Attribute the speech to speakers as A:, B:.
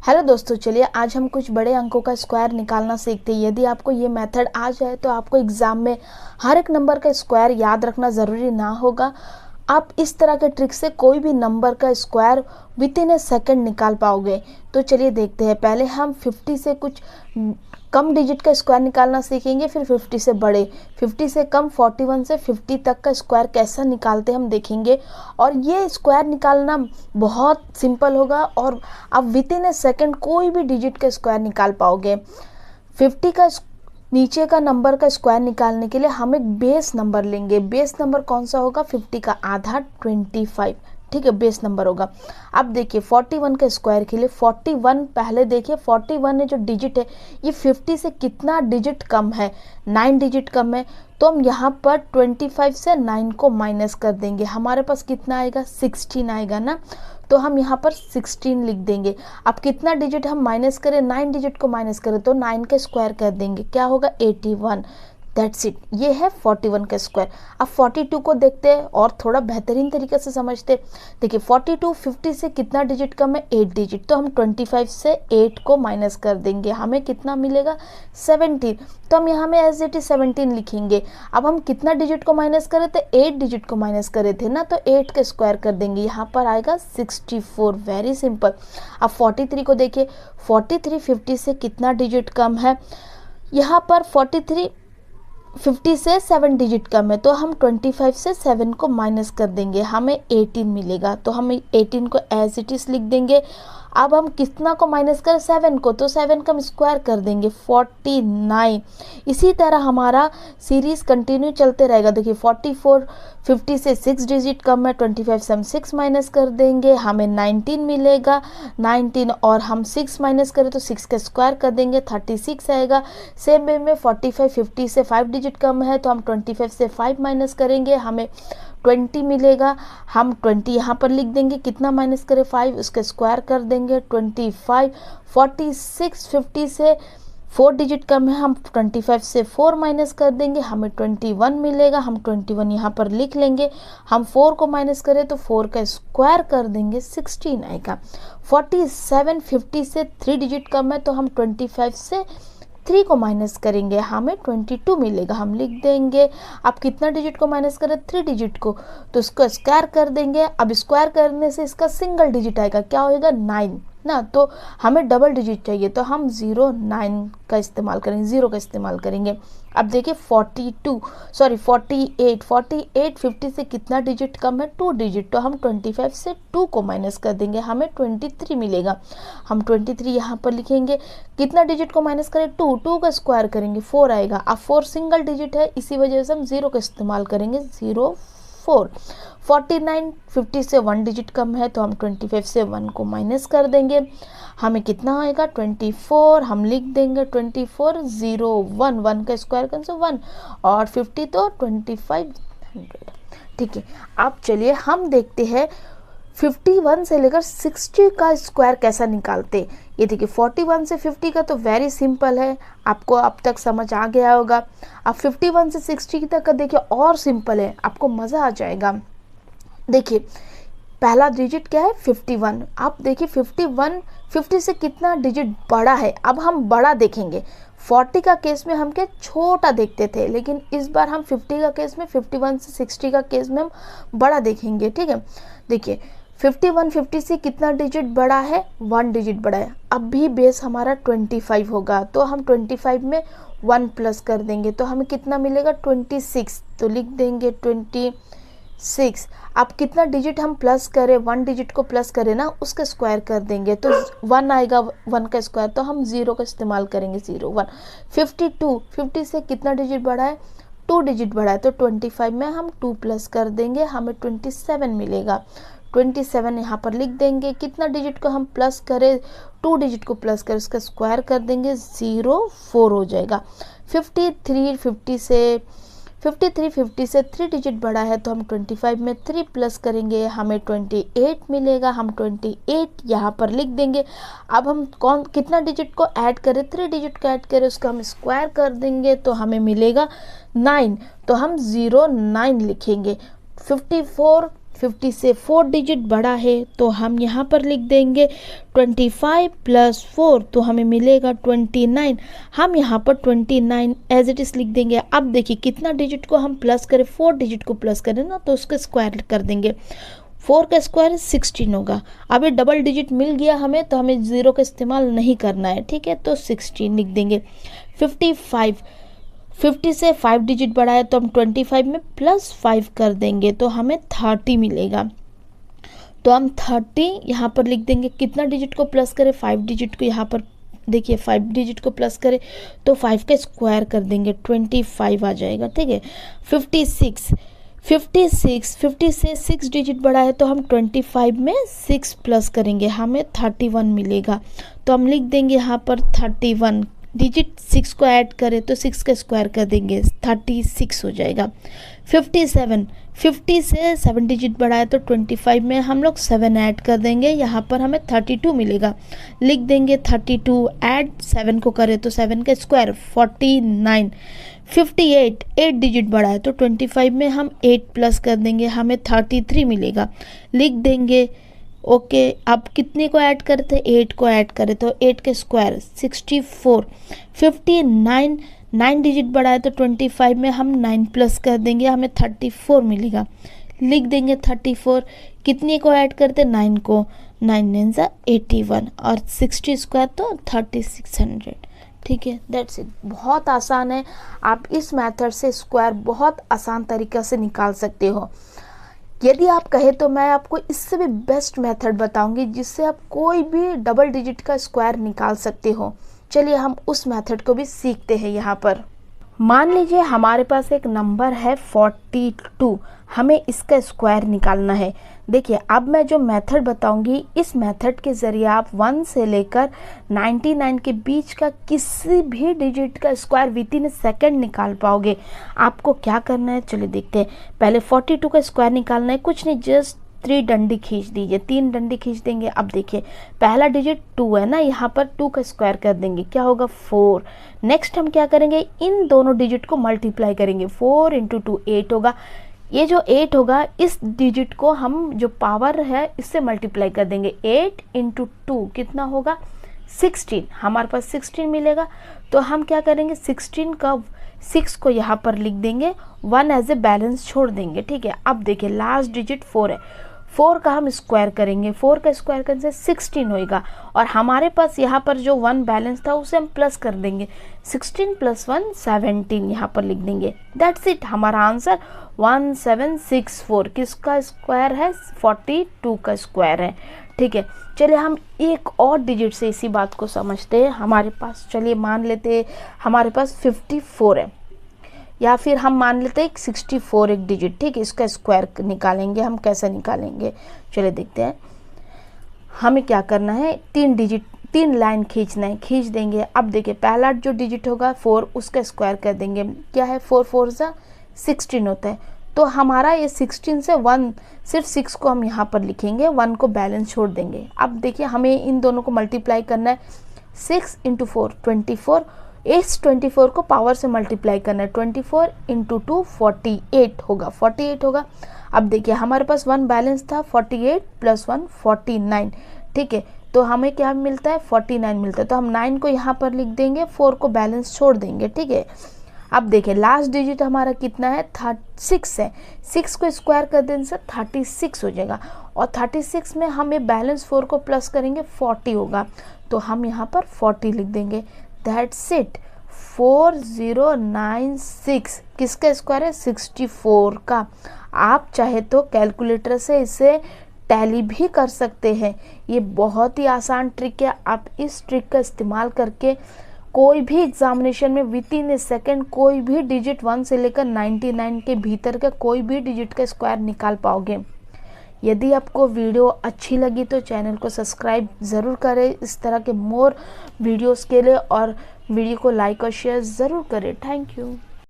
A: Hello दोस्तों, चलिए आज हम कुछ बड़े अंकों का स्क्वायर निकालना सीखते हैं। यदि आपको ये मेथड आ जाए तो आपको एग्जाम में हर एक नंबर का स्क्वायर याद रखना ज़रूरी ना होगा। आप इस तरह के ट्रिक से कोई भी नंबर का square with in A second निकाल पाओगे। तो चलिए देखते हैं। पहले हम 50 से कुछ कम डिजिट का स्क्वायर निकालना सीखेंगे, फिर 50 से बड़े, 50 से कम, 41 से 50 तक का स्क्वायर कैसा निकालते हम देखेंगे। और ये स्क्वायर निकालना बहुत सिंपल होगा और आप विद इन ए सेकेंड कोई भी डिजिट का स्क्वायर निकाल पाओगे। 50 का नीचे का नंबर का स्क्वायर निकालने के लिए हम एक बेस नंबर लेंगे। बेस नंबर कौन सा होगा? 50 का आधा 25, ठीक है, बेस नंबर होगा। अब देखिए 41 के स्क्वायर के लिए 41, पहले देखिए 41 जो डिजिट है ये 50 से कितना डिजिट कम है? 9 डिजिट कम है। तो हम यहाँ पर 25 से 9 को माइनस कर देंगे। हमारे पास कितना आएगा? 16 आएगा ना। तो हम यहाँ पर 16 लिख देंगे। अब कितना डिजिट हम माइनस करें? 9 डिजिट को माइनस करें तो 9 के स्क्वायर कर देंगे, क्या होगा? 81। दैट्स इट, ये है 41 का स्क्वायर। अब 42 को देखते हैं और थोड़ा बेहतरीन तरीके से समझते हैं। देखिए 42 50 से कितना डिजिट कम है? 8 डिजिट। तो हम 25 से 8 को माइनस कर देंगे, हमें कितना मिलेगा? 17। तो हम यहाँ में एज इट इज 17 लिखेंगे। अब हम कितना डिजिट को माइनस करे थे? 8 डिजिट को माइनस करे थे ना, तो 8 के स्क्वायर कर देंगे, यहाँ पर आएगा 64। Very simple. अब 43 को देखिए, 43 50 से कितना डिजिट कम है? यहाँ पर 43 50 से 7 डिजिट कम है, तो हम 25 से 7 को माइनस कर देंगे, हमें 18 मिलेगा। तो हम 18 को एज इट इज लिख देंगे। अब हम कितना को माइनस करें? 7 को, तो 7 का हम स्क्वायर कर देंगे, 49। इसी तरह हमारा सीरीज कंटिन्यू चलते रहेगा। देखिए 44 50 से 6 डिजिट कम है, 25 से हम 6 माइनस कर देंगे, हमें 19 मिलेगा। 19 और हम 6 माइनस करें तो 6 का स्क्वायर कर देंगे, 36 आएगा। सेम वे में 45 50 से 5 डिजिट कम है, तो हम 25 से 5 माइनस करेंगे, हमें 20 मिलेगा। हम 20 यहाँ पर लिख देंगे, कितना माइनस करें? 5, उसका स्क्वायर कर देंगे, 25। 46 50 से 4 डिजिट कम है, हम 25 से 4 माइनस कर देंगे, हमें 21 मिलेगा। हम 21 यहाँ पर लिख लेंगे। हम 4 को माइनस करें तो 4 का स्क्वायर कर देंगे, 16 आएगा। 47 50 से 3 डिजिट कम है, तो हम 25 से 3 को माइनस करेंगे, हमें 22 मिलेगा, हम लिख देंगे। अब कितना डिजिट को माइनस करें? 3 डिजिट को, तो इसको स्क्वायर कर देंगे। अब स्क्वायर करने से इसका सिंगल डिजिट आएगा, क्या होएगा? 9 ना। तो हमें डबल डिजिट चाहिए, तो हम 09 का इस्तेमाल करेंगे, 0 का इस्तेमाल करेंगे। अब देखिए 48 50 से कितना डिजिट कम है? 2 डिजिट। तो हम 25 से 2 को माइनस कर देंगे, हमें 23 मिलेगा। हम 23 यहाँ पर लिखेंगे। कितना डिजिट को माइनस करें? 2 का स्क्वायर करेंगे, 4 आएगा। अब 4 सिंगल डिजिट है, इसी वजह से हम 0 का इस्तेमाल करेंगे, 0 4। 49 50 से 1 डिजिट कम है, तो हम 25 से 1 को माइनस कर देंगे, हमें कितना आएगा? 24। हम लिख देंगे 24 0 1 1 का स्क्वायर करें तो 1 और 50 तो 2500, ठीक है। अब चलिए हम देखते हैं 51 से लेकर 60 का स्क्वायर कैसा निकालते। ये देखिए 41 से 50 का तो वेरी सिंपल है, आपको अब तक समझ आ गया होगा। अब 51 से 60 तक का देखिए और सिंपल है, आपको मज़ा आ जाएगा। देखिए पहला डिजिट क्या है? 51। आप देखिए 51 50 से कितना डिजिट बड़ा है? अब हम बड़ा देखेंगे। 40 का केस में हम क्या छोटा देखते थे, लेकिन इस बार हम 50 का केस में, 51 से 60 का केस में हम बड़ा देखेंगे, ठीक है। देखिए 51 50 से कितना डिजिट बड़ा है? 1 डिजिट बड़ा है। अब भी बेस हमारा 25 होगा, तो हम 25 में 1 प्लस कर देंगे, तो हमें कितना मिलेगा? 26। तो लिख देंगे 26। अब कितना डिजिट हम प्लस करें? 1 डिजिट को प्लस करें ना, उसका स्क्वायर कर देंगे, तो 1 आएगा, 1 का स्क्वायर, तो हम 0 का इस्तेमाल करेंगे, 0 1। 52 50 से कितना डिजिट बड़ा है? 2 डिजिट बड़ा है, तो 25 में हम 2 प्लस कर देंगे, हमें 27 मिलेगा। 27 यहाँ पर लिख देंगे। कितना डिजिट को हम प्लस करें? 2 डिजिट को प्लस करें, उसका स्क्वायर कर देंगे, 0 4 हो जाएगा। 53 50 से 3 डिजिट बड़ा है, तो हम 25 में 3 प्लस करेंगे, हमें 28 मिलेगा। हम 28 यहाँ पर लिख देंगे। अब हम कितना डिजिट को ऐड करें? 3 डिजिट को ऐड करें, उसका हम स्क्वायर कर देंगे, तो हमें मिलेगा 9। तो हम 09 लिखेंगे। 54 50 से 4 डिजिट बड़ा है तो हम यहाँ पर लिख देंगे 25 प्लस 4, तो हमें मिलेगा 29। हम यहाँ पर 29 एज इट इज़ लिख देंगे। अब देखिए कितना डिजिट को हम प्लस करें, 4 डिजिट को प्लस करें ना, तो उसका स्क्वायर कर देंगे। 4 का स्क्वायर 16 होगा। अब ये डबल डिजिट मिल गया हमें, तो हमें 0 का इस्तेमाल नहीं करना है, ठीक है, तो 16 लिख देंगे। 55, 50 से 5 डिजिट बढ़ा है तो हम 25 में प्लस 5 कर देंगे तो हमें 30 मिलेगा। तो हम 30 यहाँ पर लिख देंगे। कितना डिजिट को प्लस करें, 5 डिजिट को, यहाँ पर देखिए 5 डिजिट को प्लस करें तो 5 का स्क्वायर कर देंगे, 25 आ जाएगा, ठीक है। 56, 50 से 6 डिजिट बढ़ा है तो हम 25 में 6 प्लस करेंगे, हमें 31 मिलेगा। तो हम लिख देंगे यहाँ पर 31। डिजिट 6 को ऐड करें तो 6 का स्क्वायर कर देंगे, 36 हो जाएगा। 57, 50 से 7 डिजिट बढ़ा है तो 25 में हम लोग 7 ऐड कर देंगे, यहाँ पर हमें 32 मिलेगा। लिख देंगे 32 ऐड 7 को करें तो 7 का स्क्वायर 49। 58, 8 डिजिट बढ़ा है तो 25 में हम 8 प्लस कर देंगे, हमें 33 मिलेगा। लिख देंगे ओके। अब कितने को ऐड करते हैं, 8 को ऐड करें तो 8 के स्क्वायर 64। 59, 9 डिजिट बढ़ा है तो 25 में हम 9 प्लस कर देंगे, हमें 34 मिलेगा। लिख देंगे 34। कितने को ऐड करते हैं, 9 को, 9 9 सा 81 और 60 स्क्वायर तो 3600, ठीक है। That's it. बहुत आसान है, आप इस मेथड से स्क्वायर बहुत आसान तरीक़े से निकाल सकते हो। यदि आप कहें तो मैं आपको इससे भी बेस्ट मेथड बताऊंगी जिससे आप कोई भी डबल डिजिट का स्क्वायर निकाल सकते हो। चलिए हम उस मेथड को भी सीखते हैं। यहाँ पर मान लीजिए हमारे पास एक नंबर है 42, हमें इसका स्क्वायर निकालना है। देखिए अब मैं जो मेथड बताऊंगी, इस मेथड के ज़रिए आप 1 से लेकर 99 के बीच का किसी भी डिजिट का स्क्वायर विद इन सेकेंड निकाल पाओगे। आपको क्या करना है, चलिए देखते हैं। पहले 42 का स्क्वायर निकालना है, कुछ नहीं, जस्ट 3 डंडी खींच दीजिए, 3 डंडी खींच देंगे। अब देखिए पहला डिजिट 2 है ना, यहाँ पर 2 का स्क्वायर कर देंगे, क्या होगा 4। नेक्स्ट हम क्या करेंगे, इन दोनों डिजिट को मल्टीप्लाई करेंगे, 4 इंटू 2 8 होगा। ये जो 8 होगा इस डिजिट को हम जो पावर है इससे मल्टीप्लाई कर देंगे, 8 इंटू 2 कितना होगा 16, हमारे पास 16 मिलेगा। तो हम क्या करेंगे, 16 का 6 को यहाँ पर लिख देंगे, 1 एज ए बैलेंस छोड़ देंगे, ठीक है। अब देखिए लास्ट डिजिट 4 है, 4 का हम स्क्वायर करेंगे, 4 का स्क्वायर करने से 16 होएगा और हमारे पास यहाँ पर जो 1 बैलेंस था उसे हम प्लस कर देंगे, 16 प्लस 1 17 यहाँ पर लिख देंगे। दैट्स इट, हमारा आंसर 1764 किसका स्क्वायर है, 42 का स्क्वायर है, ठीक है। चलिए हम एक और डिजिट से इसी बात को समझते हैं। हमारे पास चलिए मान लेते हैं हमारे पास 54 है, या फिर हम मान लेते हैं 64 एक डिजिट, ठीक है। इसका स्क्वायर निकालेंगे, हम कैसे निकालेंगे चलिए देखते हैं। हमें क्या करना है, 3 डिजिट 3 लाइन खींचना है, खींच देंगे। अब देखिए पहला जो डिजिट होगा 4, उसका स्क्वायर कर देंगे, क्या है 4 4 सा 16 होता है। तो हमारा ये 16 से 1 सिर्फ 6 को हम यहाँ पर लिखेंगे, 1 को बैलेंस छोड़ देंगे। अब देखिए हमें इन दोनों को मल्टीप्लाई करना है, 6 इंटू 4 24, इस 24 को पावर से मल्टीप्लाई करना है, 24 इंटू 2 48 होगा, 48 होगा। अब देखिए हमारे पास 1 बैलेंस था, 48 प्लस 1 49, ठीक है। तो हमें क्या मिलता है 49 मिलता है। तो हम 9 को यहाँ पर लिख देंगे, 4 को बैलेंस छोड़ देंगे, ठीक है। अब देखिए लास्ट डिजिट हमारा कितना है 6 है, 6 को स्क्वायर कर देने से 36 हो जाएगा और 36 में हमें बैलेंस 4 को प्लस करेंगे 40 होगा, तो हम यहाँ पर 40 लिख देंगे। दैट्स इट, 4096 किसका स्क्वायर है 64 का। आप चाहे तो कैलकुलेटर से इसे टैली भी कर सकते हैं, ये बहुत ही आसान ट्रिक है। आप इस ट्रिक का इस्तेमाल करके कोई भी एग्जामिनेशन में विद इन ए सेकेंड कोई भी डिजिट 1 से लेकर 99 के भीतर का कोई भी डिजिट का स्क्वायर निकाल पाओगे। यदि आपको वीडियो अच्छी लगी तो चैनल को सब्सक्राइब ज़रूर करें इस तरह के मोर वीडियोस के लिए, और वीडियो को लाइक और शेयर ज़रूर करें। Thank you.